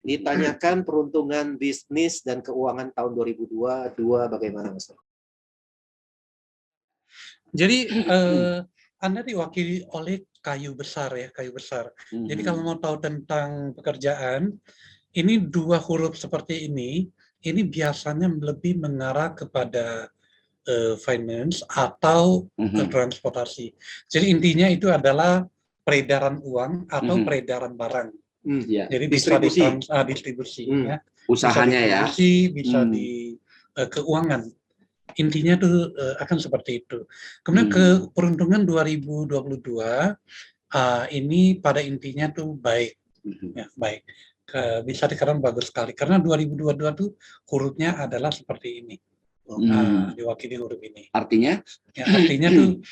Ditanyakan peruntungan bisnis dan keuangan tahun 2022 bagaimana, Mas? Jadi Anda diwakili oleh kayu besar ya, kayu besar. Jadi kalau mau tahu tentang pekerjaan, ini dua huruf seperti ini biasanya lebih mengarah kepada finance atau transportasi. Jadi intinya itu adalah peredaran uang atau peredaran barang. Jadi distribusi. Bisa distribusi ya. Usahanya bisa distribusi, ya. Bisa di keuangan. Intinya tuh akan seperti itu. Kemudian ke peruntungan 2022 ini pada intinya tuh baik. Ya, baik. Bisa dikatakan bagus sekali karena 2022 tuh hurufnya adalah seperti ini. Diwakili huruf ini. Artinya? Ya, artinya tuh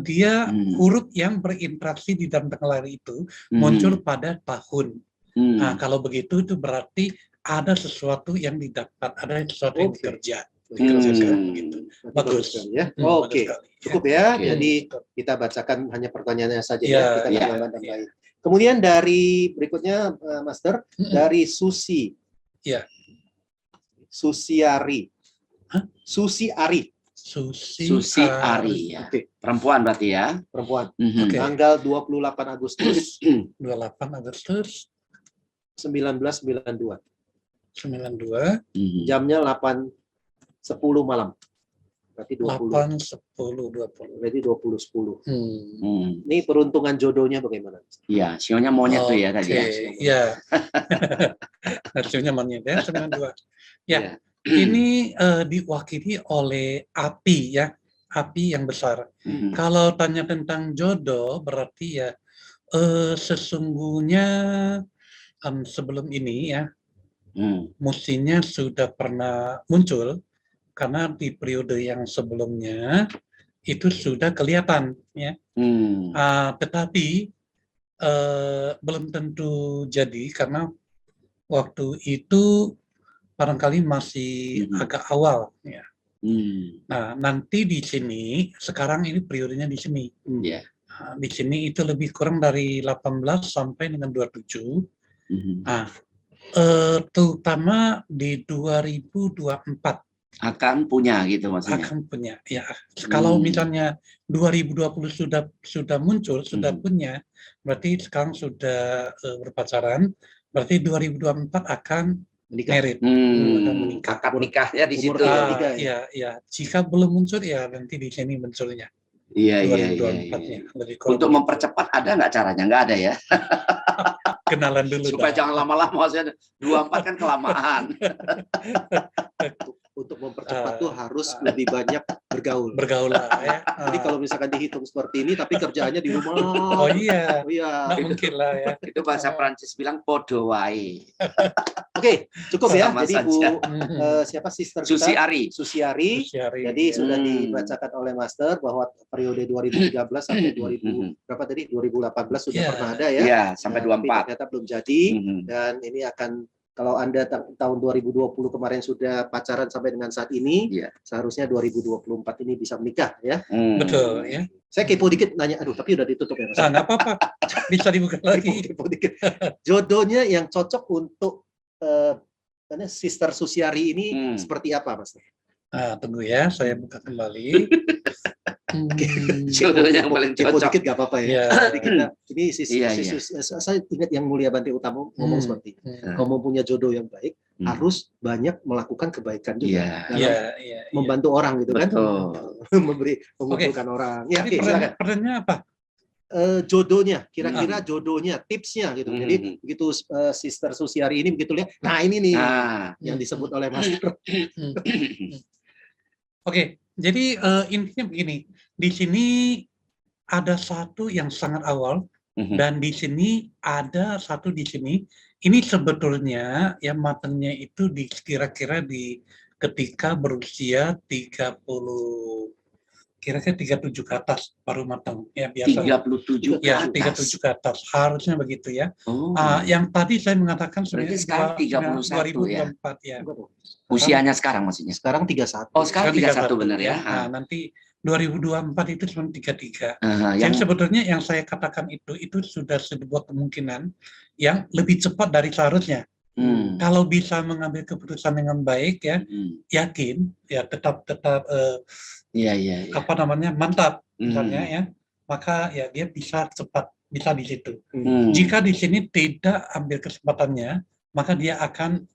dia huruf yang berinteraksi di dalam tengah lahir itu muncul pada tahun. Nah, kalau begitu itu berarti ada sesuatu yang didapat, ada sesuatu yang dikerja. Gitu. Bagus ya. Oke. Cukup ya. Jadi kita bacakan hanya pertanyaannya saja ya. Kita tambahin. Kemudian dari berikutnya Master dari Susi. Ya. Susiari. Susiari. Susiari ya. Perempuan berarti ya. Perempuan. Tanggal 28 Agustus 1992. Jamnya 8:10 malam. Berarti 20. 8:10 Berarti 20:10. Ini peruntungan jodohnya bagaimana? Iya, sionya monyet tuh ya tadi ya. Iya. Sionya monyet ya 92. Ya. Ini diwakili oleh api ya, api yang besar. Kalau tanya tentang jodoh berarti ya sesungguhnya sebelum ini ya mestinya sudah pernah muncul karena di periode yang sebelumnya itu sudah kelihatan ya. Tetapi belum tentu jadi karena waktu itu barangkali masih agak awal ya. Nah, nanti di sini sekarang ini periodenya di sini. Di sini itu lebih kurang dari 18 sampai dengan 27. Nah, terutama di 2024 akan punya gitu maksudnya. Akan punya ya. Kalau misalnya 2020 sudah muncul, sudah punya, berarti sekarang sudah berpacaran, berarti 2024 akan merit, akad nikahnya di situ. Ya. Jika belum muncul ya nanti di sini munculnya. Iya. Untuk mempercepat ada nggak caranya? Nggak ada ya. Kenalan dulu. Supaya jangan lama-lama, maksudnya 24 kan kelamaan. Untuk mempercepat tuh harus lebih banyak bergaul. Bergaul lah ya. Jadi kalau misalkan dihitung seperti ini, tapi kerjaannya di rumah. Oh iya. Nggak mungkin lah ya. Itu bahasa Prancis bilang podo wae. Oke, cukup ya. Sama jadi saja. Bu siapa sister kita? Susiari. Jadi sudah dibacakan oleh Master bahwa periode 2013 sampai 2000 berapa tadi? 2018 sudah pernah ada ya. Iya, sampai 24. Ternyata belum jadi dan ini akan kalau Anda tahun 2020 kemarin sudah pacaran sampai dengan saat ini, seharusnya 2024 ini bisa menikah ya. Betul ya. Saya kepo dikit nanya, aduh tapi udah ditutup ya Mas. Nggak apa-apa, bisa dibuka lagi. Kepo dikit. Jodohnya yang cocok untuk Sister Susiari ini seperti apa Mas? Tunggu ya, saya buka kembali. Jodohnya yang paling cocok. Dikit nggak apa-apa ya. Jadi kita ini saya ingat yang Mulia Bante Utama ngomong seperti itu. Kalau mau punya jodoh yang baik, harus banyak melakukan kebaikan juga. Membantu orang gitu kan. Mengumpulkan orang. Ya, oke, silakan. Pertanyaannya apa? Jodohnya, kira-kira jodohnya, tipsnya gitu. Jadi begitu Sister Susiari ini begitu lihat, nah ini nih yang disebut oleh Master. Oke, jadi intinya begini, di sini ada satu yang sangat awal dan di sini ada satu di sini. Ini sebetulnya yang matangnya itu kira-kira di ketika berusia 30, kira-kira 37 ke atas baru matang ya biasa. 37 ke ya, atas. 37 ke atas harusnya begitu ya. Yang tadi saya mengatakan sebenarnya sekarang 31 2024 ya. Usianya sekarang maksudnya? Sekarang 31. Oh, sekarang 31 benar ya. Nah, nanti 2024 itu cuma 33. Yang sebetulnya yang saya katakan itu sudah sebuah kemungkinan yang lebih cepat dari seharusnya. Kalau bisa mengambil keputusan dengan baik ya, yakin ya tetap apa namanya mantap misalnya ya, maka ya dia bisa cepat bisa di situ. Jika di sini tidak ambil kesempatannya, maka dia akan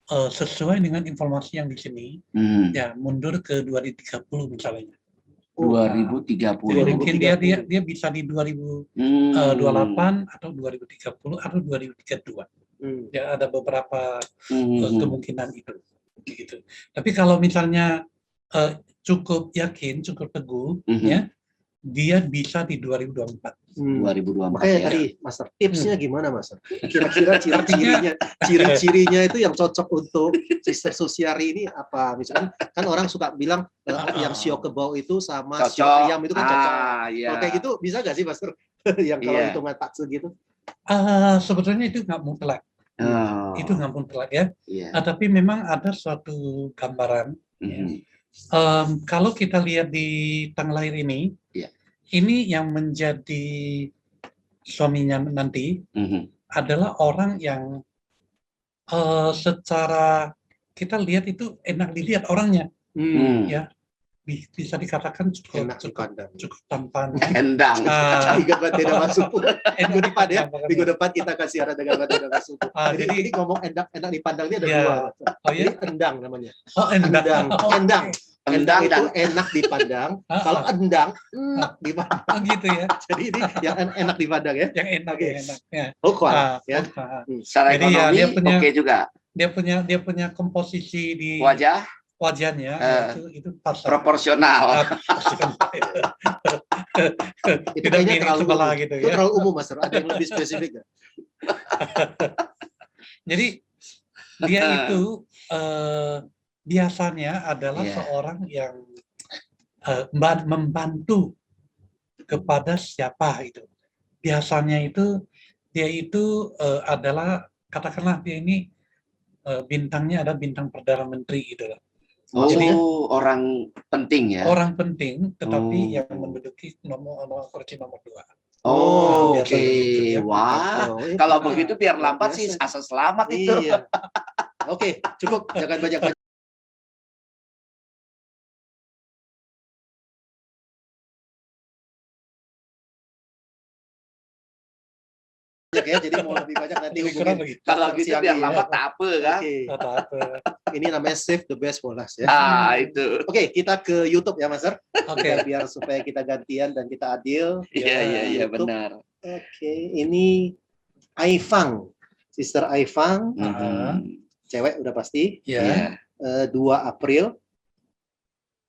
sesuai dengan informasi yang di sini ya mundur ke 2030 misalnya. 2030. Jadi mungkin dia bisa di 2028 atau 2030 atau 2032. Ya ada beberapa kemungkinan itu. Gitu. Tapi kalau misalnya cukup yakin, cukup teguh, ya dia bisa di 2024. 2024. Makanya tadi Master tipsnya gimana Master? Kira-kira ciri-cirinya itu yang cocok untuk Sister Susiari ini apa? Misalkan kan orang suka bilang yang shio kebau itu sama shio ayam itu kan cocok. Kalau kayak gitu bisa nggak sih Master? Yang kalau hitungan taksu gitu? Sebetulnya itu nggak mutlak. Itu nggak mutlak ya. Tapi memang ada suatu gambaran. Kalau kita lihat di tanggal lahir ini, ini yang menjadi suaminya nanti adalah orang yang secara kita lihat itu enak dilihat orangnya, ya bisa dikatakan cukup tampan. Endang. Tidak masuk. Minggu depan ya. Minggu depan kita kasih siaran dengan tidak masuk. Jadi ini ngomong enak dipandang ini ada dua. Jadi endang namanya. Endang. Endang itu enak dipandang. Kalau endang enak dipandang. Gitu ya. Jadi ini yang enak dipandang ya. Yang enak ya. Ya. Secara ekonomi oke juga. Dia punya komposisi di wajahnya itu pas proporsional. Itu kayaknya terlalu gitu ya. Itu terlalu umum Mas. Ada yang lebih spesifik nggak? Jadi dia itu biasanya adalah seorang yang membantu kepada siapa itu. Biasanya itu dia itu adalah katakanlah dia ini bintangnya ada bintang Perdana Menteri gitu loh. Jadi orang penting ya. Orang penting, tetapi yang menduduki kursi nomor 2. Oke. Wah, kalau begitu biar lambat sih asal selamat itu. Oke, cukup. Jangan banyak. Ya, jadi mau lebih banyak nanti hubungin. Kalau gitu biar lambat tak apa kan? Ini namanya save the best for last ya. Itu. Oke, kita ke YouTube ya Mas. Biar supaya kita gantian dan kita adil. Iya benar. Oke, ini Aifang, Sister Aifang, cewek udah pasti. 2 April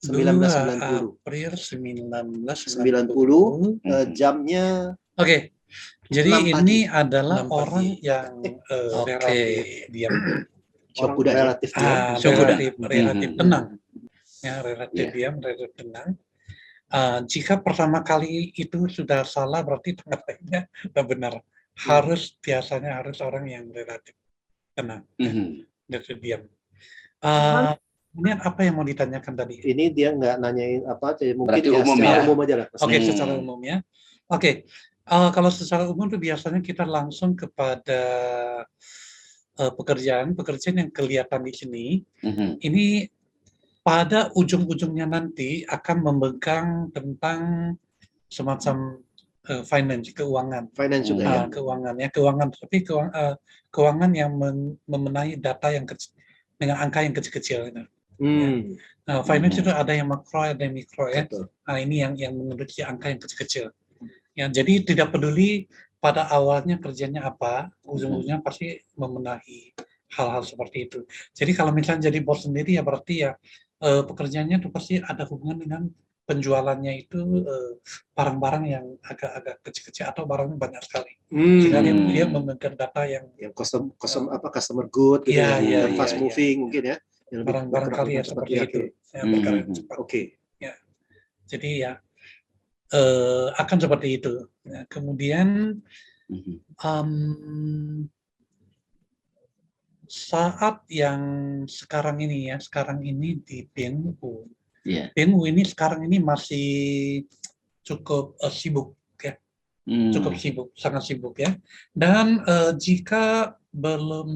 1990. April 1990. Jamnya. Oke. Jadi ini adalah orang yang relatif diam. Relatif tenang. Ya, relatif diam, relatif tenang. Jika pertama kali itu sudah salah, berarti tengah lainnya sudah benar. Biasanya harus orang yang relatif tenang, relatif diam. Kemudian apa yang mau ditanyakan tadi? Ini dia nggak nanyain apa, mungkin umum aja lah. Oke, secara umum ya. Oke. Kalau secara umum itu biasanya kita langsung kepada pekerjaan yang kelihatan di sini. Ini pada ujung-ujungnya nanti akan memegang tentang semacam keuangan. Finance juga ya. Keuangan, tapi keuangan yang memenahi data yang kecil, dengan angka yang kecil-kecil. Finance itu ada yang makro, ada yang mikro ya. Ini yang menduduki angka yang kecil-kecil. Ya, jadi tidak peduli pada awalnya kerjanya apa, ujung-ujungnya pasti memenahi hal-hal seperti itu. Jadi kalau misalnya jadi bos sendiri ya berarti ya pekerjaannya itu pasti ada hubungan dengan penjualannya itu barang-barang yang agak kecil-kecil atau barangnya banyak sekali. Sehingga dia memegang data yang customer good, gitu fast moving mungkin ya. barangkali ya seperti itu. Ya, bergerak cepat. Oke. Ya. Jadi ya akan seperti itu. Ya, kemudian saat yang sekarang ini di Penghu. Penghu ini sekarang ini masih cukup sibuk ya. Cukup sibuk, sangat sibuk ya. Dan jika belum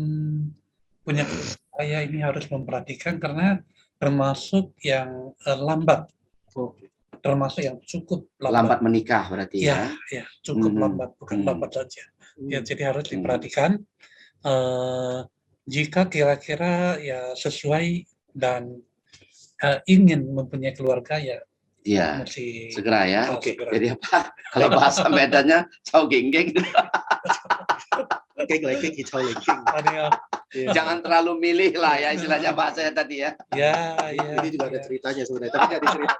punya saya ini harus memperhatikan karena termasuk yang lambat. Termasuk yang cukup lambat menikah berarti ya. Ya, cukup lambat, bukan lambat saja. Ya, jadi harus diperhatikan jika kira-kira ya sesuai dan ingin mempunyai keluarga ya. Iya, segera ya. Segera. Jadi apa? Kalau bahasa Medannya cau genggeng. Jangan terlalu milih lah ya istilahnya bahasanya tadi ya. Ini juga ada ceritanya sebenarnya, tapi nggak diceritain.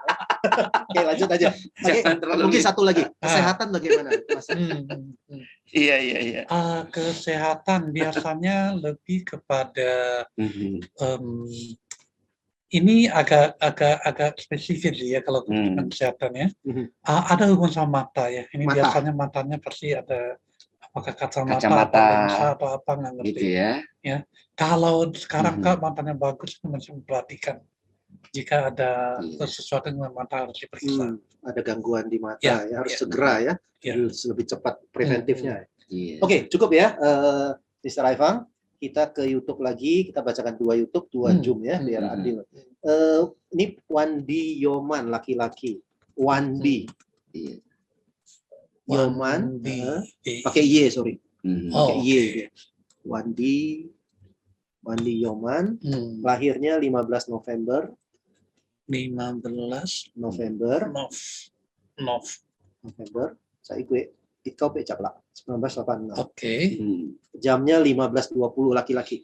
Oke, lanjut aja. Mungkin satu lagi, kesehatan bagaimana? Iya. Kesehatan biasanya lebih kepada ini agak spesifik ya kalau kesehatan ya. Ada hubungan sama mata ya. Ini biasanya matanya pasti ada apakah kacamata atau apa nggak ngerti. Gitu ya. Ya. Kalau sekarang matanya bagus masih memperhatikan. Jika ada sesuatu dengan mata harus diperiksa. Ada gangguan di mata ya harus segera ya. Lebih cepat preventifnya. Oke, cukup ya. Mr. Aifang. Kita ke YouTube lagi, kita bacakan 2 YouTube, 2 Zoom ya, biar adil. Ini Wandi Yoman, laki-laki. Wandi. Yoman, pakai Y, sorry. Pakai Y. Wandi Yoman, lahirnya 15 November. 15 November. Saya gue ikau pecah lah. 1986. Oke. Jamnya 15.20 laki-laki.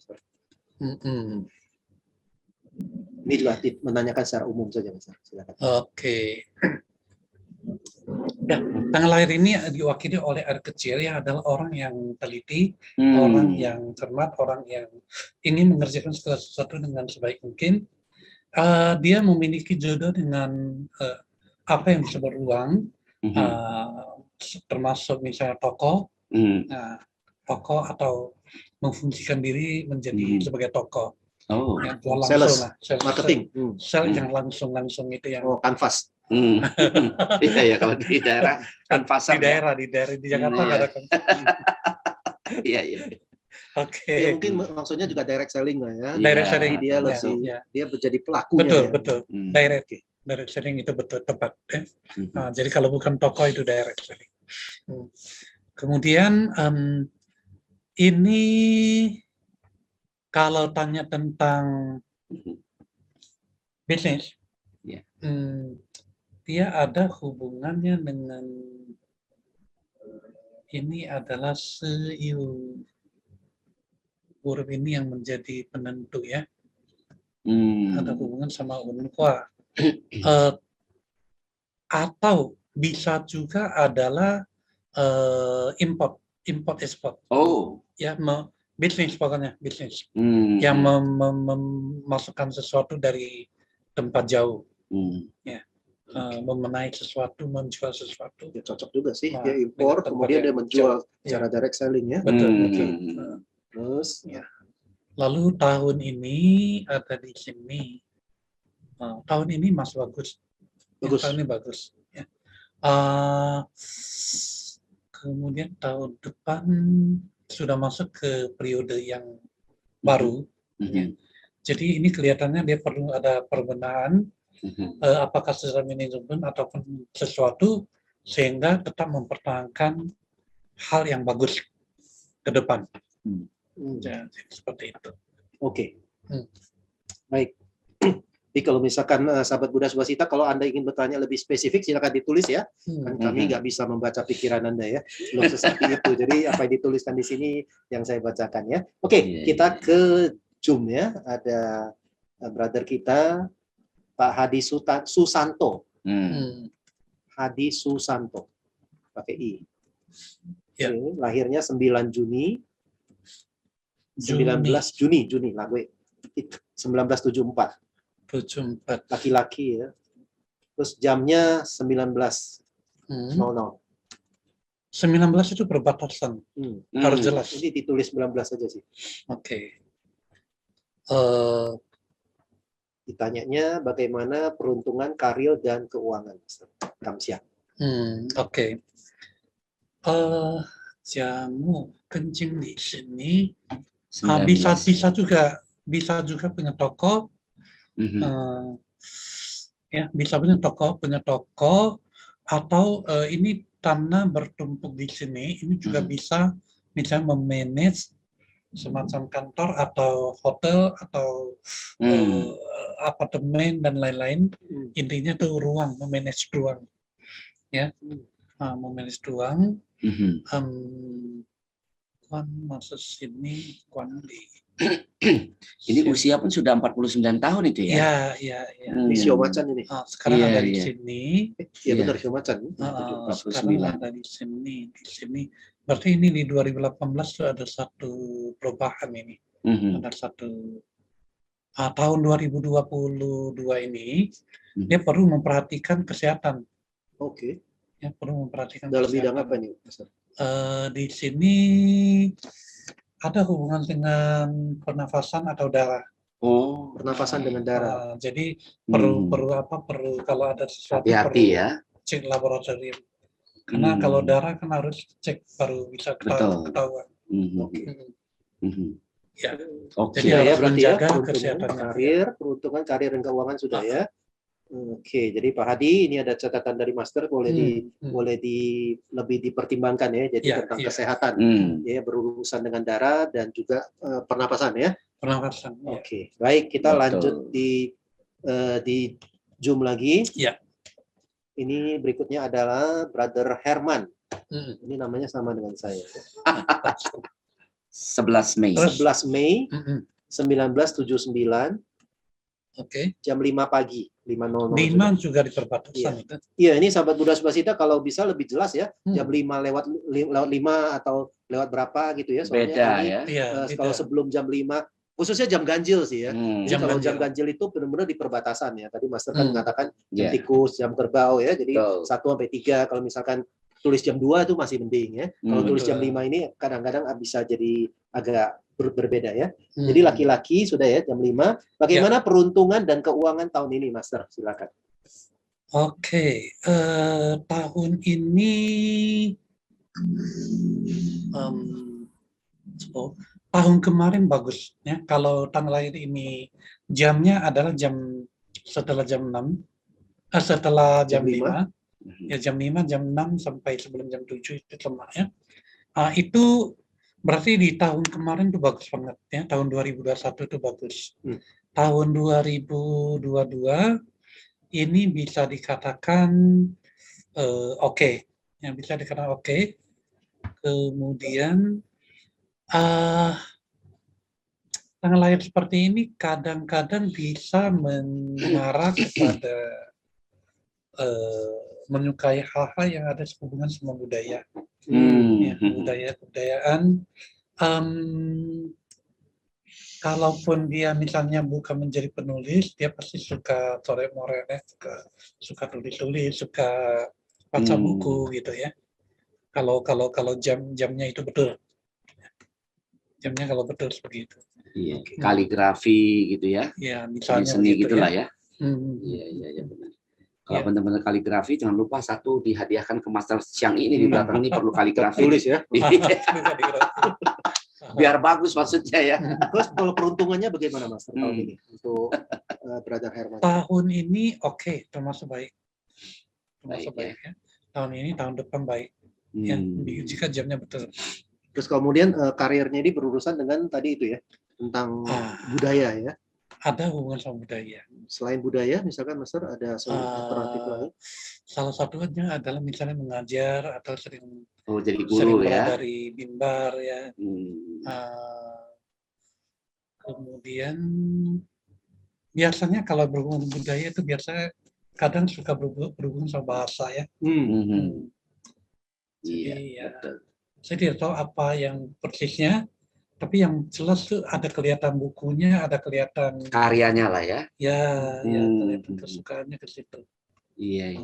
Ini juga menanyakan secara umum saja, Mas. Silakan. Oke. Ya, tanggal lahir ini diwakili oleh anak kecil ya adalah orang yang teliti, orang yang cermat, orang yang ingin mengerjakan segala sesuatu dengan sebaik mungkin. Dia memiliki jodoh dengan apa yang disebut ruang. Termasuk misalnya tokoh, tokoh atau memfungsikan diri menjadi sebagai tokoh. Yang langsung marketing, yang langsung itu yang kanvas. Iya ya kalau di daerah kanvas di daerah di Jakarta nggak ada kanvas. Iya. Oke. Mungkin maksudnya juga direct selling lah ya. Direct selling dia dia menjadi pelakunya. Betul. Direct selling itu betul tepat. Nah, jadi kalau bukan toko itu direct selling. Kemudian ini kalau tanya tentang bisnis, dia ada hubungannya dengan ini adalah seiu huruf ini yang menjadi penentu ya. Ada hubungan sama unqua. Atau bisa juga adalah import export. Ya, bisnis pokoknya bisnis. Yang memasukkan sesuatu dari tempat jauh. Ya. Memenai sesuatu, menjual sesuatu. Ya, cocok juga sih. Dia impor, kemudian dia menjual secara direct selling ya. Betul. Terus ya. Lalu tahun ini ada di sini. Tahun ini masih bagus. Tahun ini bagus. Ya. Kemudian tahun depan sudah masuk ke periode yang baru. Ya. Jadi ini kelihatannya dia perlu ada perbenahan. Apakah secara manajemen ataupun sesuatu sehingga tetap mempertahankan hal yang bagus ke depan. Jadi seperti itu. Oke. Baik. Jadi kalau misalkan sahabat Buddha Swastika, kalau Anda ingin bertanya lebih spesifik, silakan ditulis ya. Kan kami nggak bisa membaca pikiran Anda ya. Belum seperti itu. Jadi apa yang dituliskan di sini yang saya bacakan ya. Oke, kita ke Zoom ya. Ada brother kita, Pak Hadi Susanto. Hadi Susanto. Pakai I. Ya. Lahirnya 9 Juni. 19 Juni lah gue. 1974. 74. Laki-laki ya. Terus jamnya 19.00. 19 itu perbatasan. Harus jelas. Ini ditulis 19 saja sih. Oke. Ditanyanya bagaimana peruntungan karir dan keuangan, Kamsia. Oke. Jamu kencing di sini bisa juga punya toko. Ya, bisa punya toko atau ini tanah bertumpuk di sini, ini juga bisa misalnya memanage semacam kantor atau hotel atau apartemen dan lain-lain. Intinya tuh ruang, memanage ruang, ya, memanage ruang. Kuan masuk sini, kuan di. Ini usia pun sudah 49 tahun itu ya? Iya. Di Siomacan ini. Sekarang ada di sini. Iya benar, Siomacan. Sekarang ada di sini. Berarti ini di 2018 ada satu perubahan ini. Ada satu tahun 2022 ini dia perlu memperhatikan kesehatan. Oke. Ya, perlu memperhatikan dalam bidang apa nih, Pastor? Di sini ada hubungan dengan pernafasan atau darah. Pernafasan dengan darah. Jadi perlu kalau ada sesuatu hati-hati ya. Cek laboratorium. Karena kalau darah kan harus cek baru bisa ketahuan. Ya. Jadi harus menjaga kesehatan peruntungan karir dan keuangan sudah ya. Oke, jadi Pak Hadi ini ada catatan dari Master, boleh lebih dipertimbangkan ya. Jadi tentang kesehatan ya, berurusan dengan darah dan juga pernapasan ya. Pernapasan. Oke, baik, kita lanjut di Zoom lagi. Ya. Ini berikutnya adalah Brother Herman. Ini namanya sama dengan saya. 11 Mei. 11 Mei 1979. Oke. Jam 5 pagi. 5.00 juga di perbatasan itu. Iya, ini sahabat Buddha Swastika kalau bisa lebih jelas ya. Jam 5 lewat 5 atau lewat berapa gitu ya. Soalnya beda ini, ya. Kalau sebelum jam 5, khususnya jam ganjil sih ya. Kalau jam ganjil itu benar-benar di perbatasan ya. Tadi Master kan mengatakan jam tikus, jam kerbau ya. Jadi 1 sampai 3 kalau misalkan tulis jam 2 itu masih mending ya. Kalau tulis jam 5 ini kadang-kadang bisa jadi agak berbeda ya. Jadi laki-laki sudah ya jam 5. Bagaimana peruntungan dan keuangan tahun ini, Master? Silakan. Oke, tahun ini tahun kemarin bagus ya. Kalau tanggal lahir ini jamnya adalah setelah jam 6, setelah jam 5. Ya jam 5, jam 6 sampai sebelum jam 7 itu lemah ya. Itu berarti di tahun kemarin itu bagus banget ya. Tahun 2021 itu bagus. Tahun 2022 ini bisa dikatakan oke. Ya, bisa dikatakan oke. Kemudian tanggal lahir seperti ini kadang-kadang bisa mengarah kepada menyukai hal-hal yang ada hubungan sama budaya, ya, kebudayaan. Kalaupun dia misalnya bukan menjadi penulis, dia pasti suka tore-more, suka tulis-tulis, suka baca buku gitu ya. Kalau jamnya itu betul, jamnya kalau betul seperti itu. Iya, kaligrafi gitu ya. Iya, misalnya seni begitu, gitulah ya. Iya benar. Kalau benar-benar kaligrafi, jangan lupa satu dihadiahkan ke Master siang ini di belakang ini perlu kaligrafi. Tulis ya. Biar bagus maksudnya ya. Terus kalau peruntungannya bagaimana Master tahun ini untuk Brother Herman? Tahun ini oke, termasuk baik. Termasuk baik ya. Tahun ini, tahun depan baik. Ya, jika jamnya betul. Terus kemudian karirnya ini berurusan dengan tadi itu ya, tentang budaya ya. Ada hubungan sama budaya. Selain budaya, misalkan Master ada alternatif lain? Salah satunya adalah misalnya mengajar atau sering jadi guru ya. Dari mimbar ya. Kemudian biasanya kalau berhubungan budaya itu biasanya kadang suka berhubungan sama bahasa ya. Jadi Iya, betul. Saya tidak tahu apa yang persisnya, Tapi yang jelas tuh ada kelihatan bukunya, ada kelihatan karyanya lah ya. Ya, kelihatan kesukaannya ke situ. Iya.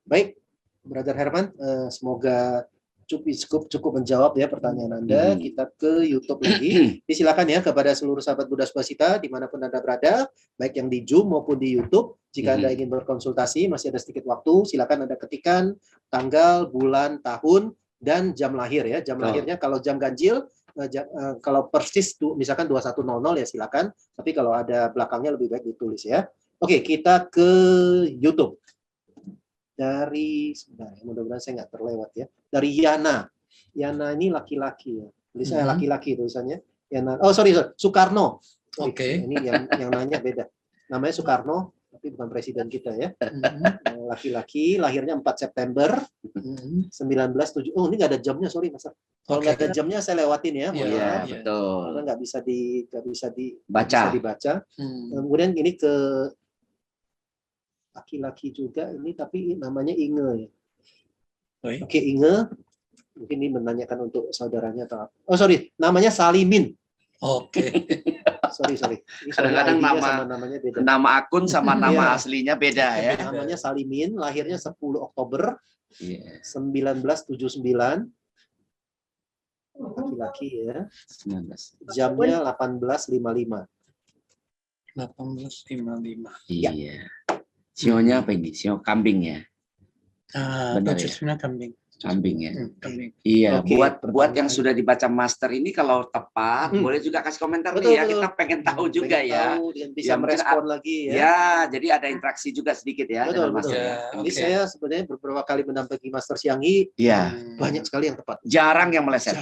Baik, Brother Herman, semoga cukup menjawab ya pertanyaan Anda. Kita ke YouTube lagi. Silakan ya kepada seluruh sahabat Buddha Spasita dimanapun Anda berada, baik yang di Zoom maupun di YouTube. Jika Anda ingin berkonsultasi, masih ada sedikit waktu. Silakan Anda ketikkan tanggal, bulan, tahun, dan jam lahir ya. Jam lahirnya kalau jam ganjil, kalau persis misalkan 2100 ya silakan. Tapi kalau ada belakangnya lebih baik ditulis ya. Oke, kita ke YouTube. Dari mudah-mudahan saya nggak terlewat ya. Dari Yana ini laki-laki ya. Tulisannya laki-laki tulisannya. Yana. Oh sorry, Soekarno. Oke. Ini yang nanya beda. Namanya Soekarno, tapi bukan presiden kita ya. Laki-laki, lahirnya 4 September 1907. Oh ini nggak ada jamnya, sorry Mas. Kalau nggak ada jamnya saya lewatin ya. Iya, betul. Karena nggak bisa dibaca. Kemudian ini ke laki-laki juga ini, tapi namanya Inge ya. Oke, Inge. Mungkin ini menanyakan untuk saudaranya atau apa. Oh sorry, namanya Salimin. Oke. Sorry. Kadang-kadang namanya beda. Nama akun sama nama aslinya beda ya. Namanya Salimin, lahirnya 10 Oktober 1979. Laki-laki ya. 19. Jamnya 18.55. 18.55. Iya. Sionya apa ini? Sio kambing ya? Benar ya? Kambing ya. Kambing. Iya, buat yang sudah dibaca master ini kalau tepat boleh juga kasih komentar nih ya. Kita pengen tahu juga ya. Bisa merespon lagi ya. Ya, jadi ada interaksi juga sedikit ya dengan master. Ini saya sebenarnya beberapa kali mendampingi Master Xiangyi. Iya. Banyak sekali yang tepat. Jarang yang meleset.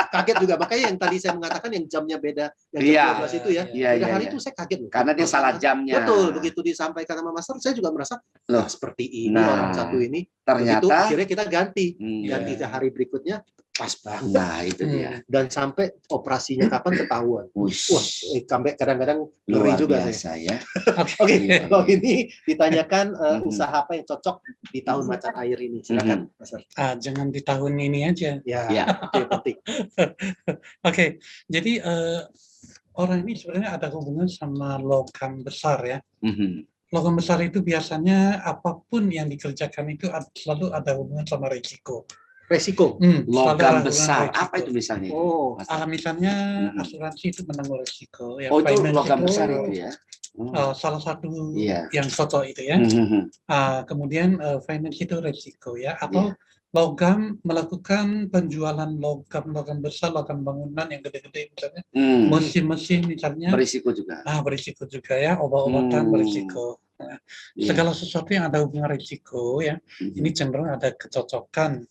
Kaget juga, makanya yang tadi saya mengatakan yang jamnya beda, yang jam 12 itu ya. Pada hari itu saya kaget. Karena dia salah jamnya. Betul, begitu disampaikan sama Master, saya juga merasa seperti ini orang satu ini. Ternyata begitu, akhirnya kita ganti hari berikutnya pas banget. Nah itu dia. Dan sampai operasinya kapan ketahuan. Wah, sampai kadang-kadang luar juga biasa ya. Oke, kalau ini ditanyakan usaha apa yang cocok di tahun macan air ini, silakan. Jangan di tahun ini aja. Ya. Penting. Oke, jadi orang ini sebenarnya ada hubungan sama logam besar ya. Logam besar itu biasanya apapun yang dikerjakan itu selalu ada hubungan sama risiko. Logam besar, risiko. Apa itu misalnya? Misalnya asuransi itu menanggung risiko. Ya, itu logam besar itu ya? Salah satu yang cocok itu ya. Kemudian finance itu risiko ya. Atau logam melakukan penjualan logam besar, logam bangunan yang gede-gede misalnya, mesin-mesin misalnya. Berisiko juga. Berisiko juga ya, obat-obatan berisiko. Segala sesuatu yang ada hubungan risiko ya, ini cenderung ada kecocokan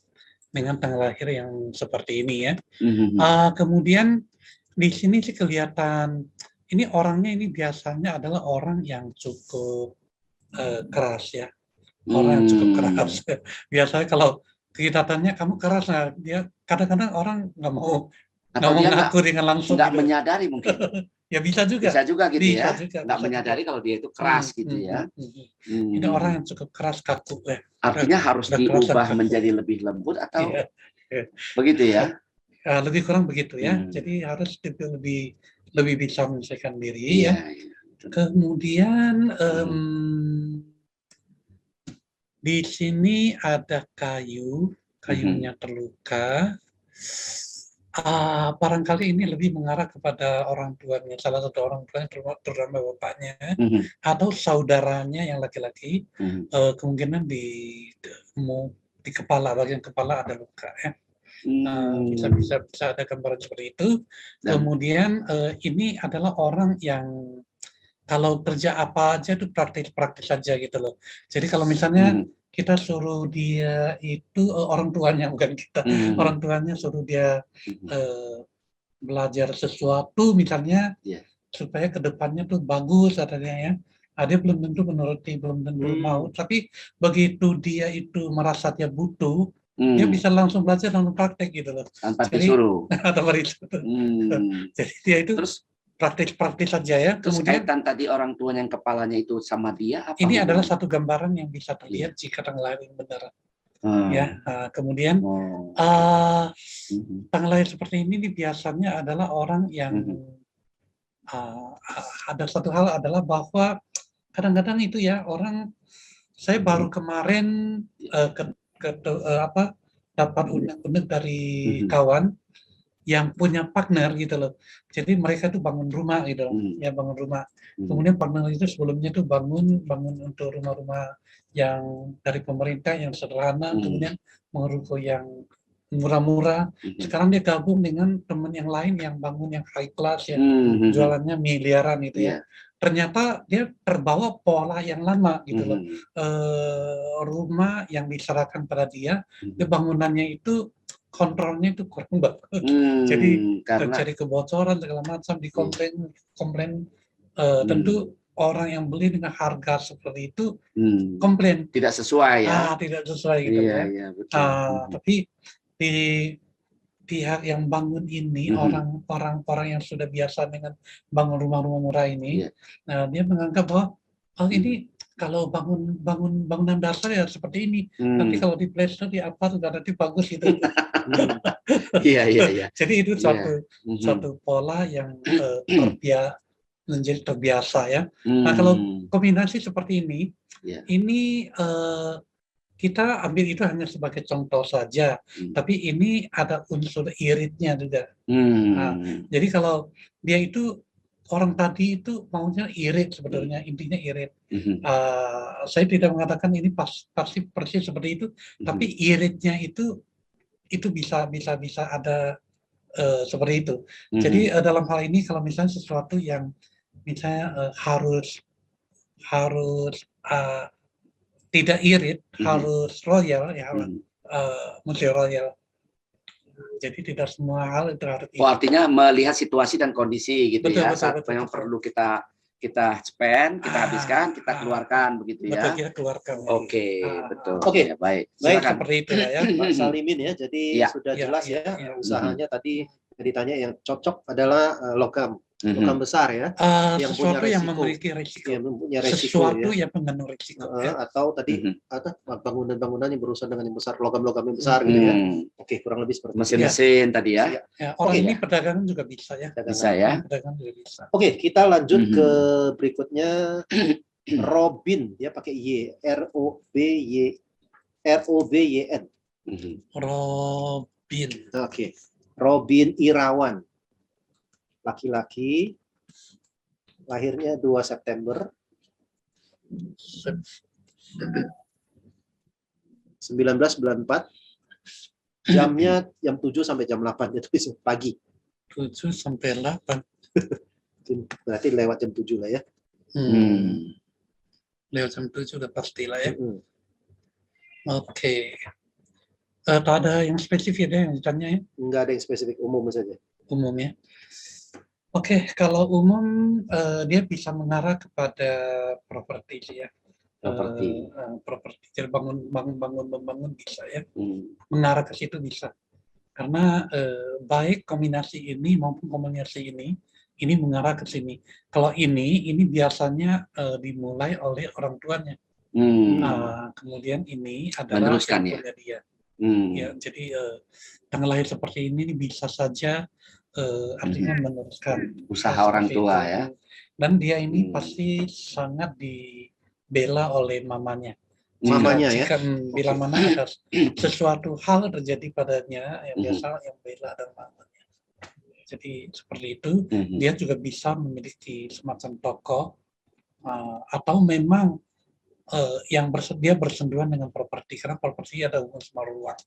dengan tanggal lahir yang seperti ini ya. Kemudian di sini sih kelihatan ini orangnya ini biasanya adalah orang yang cukup keras ya, orang yang cukup keras. Biasanya kalau kita tanya kamu keras, nah dia kadang-kadang orang nggak mau ngaku dengan langsung. Nggak menyadari mungkin. Ya bisa juga. Bisa juga gitu ya. Nggak menyadari kalau dia itu keras gitu ya. Ini orang yang cukup keras kaku ya. Artinya harus diubah menjadi lebih lembut atau begitu ya? Lebih kurang begitu ya. Jadi harus lebih bisa menyelesaikan diri ya. Kemudian di sini ada kayunya terluka. Barangkali ini lebih mengarah kepada orang tuanya, salah satu orang tuanya, terutama bapaknya, atau saudaranya yang laki-laki, kemungkinan di kepala, bagian kepala ada luka ya. Bisa ada gambaran seperti itu. Kemudian ini adalah orang yang kalau kerja apa aja itu praktis saja gitu loh. Jadi kalau misalnya kita suruh dia itu orang tuanya, bukan kita, orang tuanya suruh dia belajar sesuatu misalnya supaya kedepannya tuh bagus katanya ya. Dia belum tentu menuruti, belum tentu mau, tapi begitu dia itu merasa dia butuh, dia bisa langsung belajar, langsung praktek gitu loh. Tanpa disuruh. Jadi dia itu praktis saja ya. Terus kemudian kaitan tadi orang tua yang kepalanya itu sama dia apa? Ini adalah satu gambaran yang bisa terlihat jika tanggal lahir benar. Ya, kemudian tanggal lahir seperti ini biasanya adalah orang yang ada satu hal adalah bahwa kadang-kadang itu ya orang, saya baru kemarin dapat unek-unek dari kawan yang punya partner gitu loh. Jadi mereka tuh bangun rumah gitu loh. Ya bangun rumah. Kemudian partner itu sebelumnya tuh bangun untuk rumah-rumah yang dari pemerintah yang sederhana, kemudian mengerucut yang murah-murah. Sekarang dia gabung dengan teman yang lain yang bangun yang high class, yang jualannya miliaran gitu ya. Ternyata dia terbawa pola yang lama gitu loh. Rumah yang diserahkan pada dia bangunannya itu kontrolnya itu kurang bagus. Jadi terjadi kebocoran segala macam, komplain. Tentu orang yang beli dengan harga seperti itu komplain. Tidak sesuai ya. Tidak sesuai gitu ya. Iya, betul. Tapi di pihak yang bangun ini, orang-orang yang sudah biasa dengan bangun rumah-rumah murah ini, dia menganggap bahwa ini kalau bangunan dasar ya seperti ini, nanti kalau di plaster di apa sudah nanti bagus gitu. Iya. Jadi itu satu pola yang menjadi terbiasa ya. Nah kalau kombinasi seperti ini, ini kita ambil itu hanya sebagai contoh saja, tapi ini ada unsur iritnya juga. Jadi kalau dia itu orang tadi itu maunya irit sebetulnya, intinya irit. Saya tidak mengatakan ini pasti persis seperti itu, tapi iritnya itu bisa ada seperti itu. Jadi dalam hal ini kalau misalnya sesuatu yang misalnya harus tidak irit, harus royal ya, mesti royal. Jadi tidak semua hal itu harus irit. Artinya melihat situasi dan kondisi gitu. Betul, ya. Saat yang perlu kita spend, kita habiskan, kita keluarkan begitu ya. Betul, kita keluarkan. Oke, betul. Oke, ya, baik. Baik, seperti itu ya, Pak Salimin ya. Jadi sudah jelas ya, usahanya tadi ditanya yang cocok adalah logam besar ya, yang punya resiko, yang memiliki resiko, yang mempunyai resiko, sesuatu yang mengandung resiko, atau tadi bangunan-bangunan yang berurusan dengan yang besar, logam-logam yang besar gitu ya. Oke, kurang lebih seperti mesin-mesin tadi ya. Orang ini perdagangan juga bisa ya. Bisa ya. Perdagangan juga bisa. Oke, kita lanjut ke berikutnya. Robin, dia pakai Y, ROBYN. Robin. Oke. Robin Irawan. Laki-laki, lahirnya 2 September 1994, jamnya jam 7 sampai jam 8, itu pagi. 7 sampai 8. Berarti lewat jam 7 lah ya. Lewat jam 7 udah pasti lah ya. Oke. Ada yang spesifik ya yang ditanya ya? Enggak ada yang spesifik, umum saja. Umum ya. Oke, kalau umum dia bisa mengarah kepada properti ya. Properti. Jadi membangun bisa ya. Mengarah ke situ bisa. Karena baik kombinasi ini maupun kombinasi ini mengarah ke sini. Kalau ini biasanya dimulai oleh orang tuanya. Kemudian ini adalah yang punya dia. Ya, jadi tanggal lahir seperti ini bisa saja artinya meneruskan usaha orang tua ya. Dan dia ini pasti sangat dibela oleh mamanya. Jika bila mana ada sesuatu hal terjadi padanya, yang biasa yang bela adalah mamanya. Jadi seperti itu, dia juga bisa memiliki semacam tokoh atau memang yang dia bersentuhan dengan properti, karena properti ada hubungan sama ruang.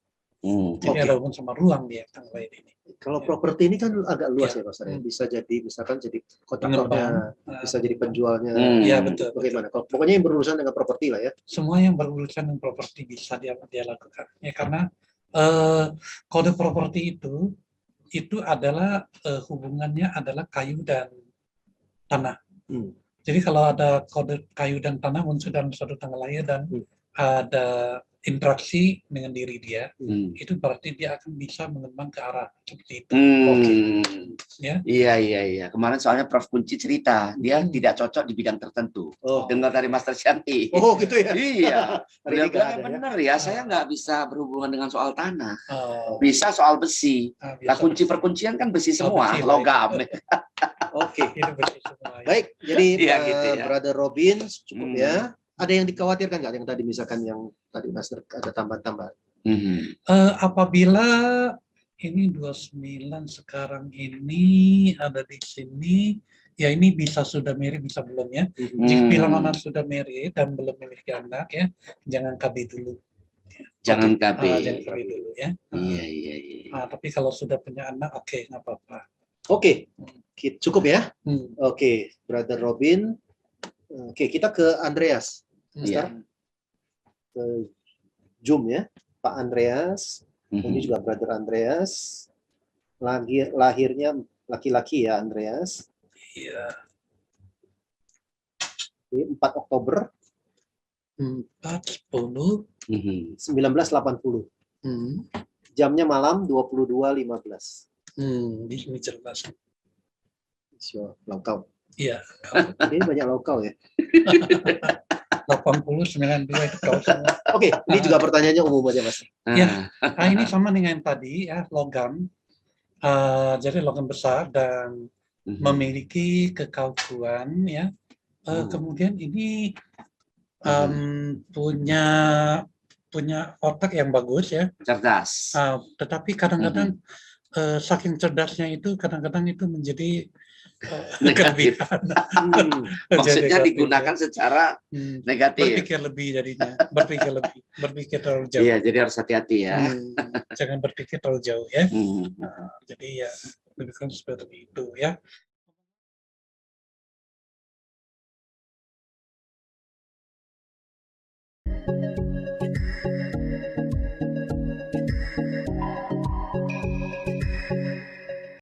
Jadi ada hubungan sama ruang dia tanggal lahir ini. Kalau properti ini kan agak luas ya, Mas. Bisa jadi misalkan jadi kontraktornya, bisa jadi penjualnya. Iya, betul. Bagaimana? Pokoknya yang berurusan dengan properti lah ya. Semua yang berurusan dengan properti bisa dia lakukan. Ya, karena kode properti itu adalah hubungannya adalah kayu dan tanah. Jadi kalau ada kode kayu dan tanah muncul dalam suatu tanggal lahir dan ada interaksi dengan diri dia, itu berarti dia akan bisa mengembang ke arah seperti itu. Ya? Iya. Kemarin soalnya Prof. Kunci cerita, dia tidak cocok di bidang tertentu. Dengar dari Master Shanti. Oh gitu ya? Iya. Beliau bilang benar ya, saya nggak bisa berhubungan dengan soal tanah. Bisa soal besi. Nah, kunci perkuncian kan besi semua, logam. Oke. Baik, jadi gitu ya. Brother Robin cukup ya. Ada yang dikhawatirkan nggak yang tadi misalkan yang tadi Master ada tambahan-tambahan? Apabila ini 29 sekarang ini ada di sini, ya ini bisa sudah married bisa belum ya. Jika mana sudah married dan belum memiliki anak ya, jangan KB dulu. Jangan KB. Jangan KB dulu ya. Iya. Tapi kalau sudah punya anak, oke, nggak apa-apa. Oke, cukup ya. Oke, Brother Robin. Oke, kita ke Andreas. Ke Zoom ya, Pak Andreas. Ini juga Brother Andreas. Lahirnya laki-laki ya, Andreas. Iya. 4 Oktober 1980. Jamnya malam 22.15. Di sini jelas. Lokal. Iya. Ini banyak lokal ya. 80, 92 itu kau semua. Oke, ini juga pertanyaannya umum aja Mas. Ya, ini sama dengan tadi ya, logam. Jadi logam besar dan memiliki kekakuan ya. Kemudian ini punya otak yang bagus ya. Cerdas. Tetapi kadang-kadang saking cerdasnya itu kadang-kadang itu menjadi negatif. Maksudnya digunakan secara negatif. Berpikir lebih jadinya, berpikir terlalu jauh. Iya, jadi harus hati-hati ya. Jangan berpikir terlalu jauh ya. Jadi ya lebih kurang seperti itu ya.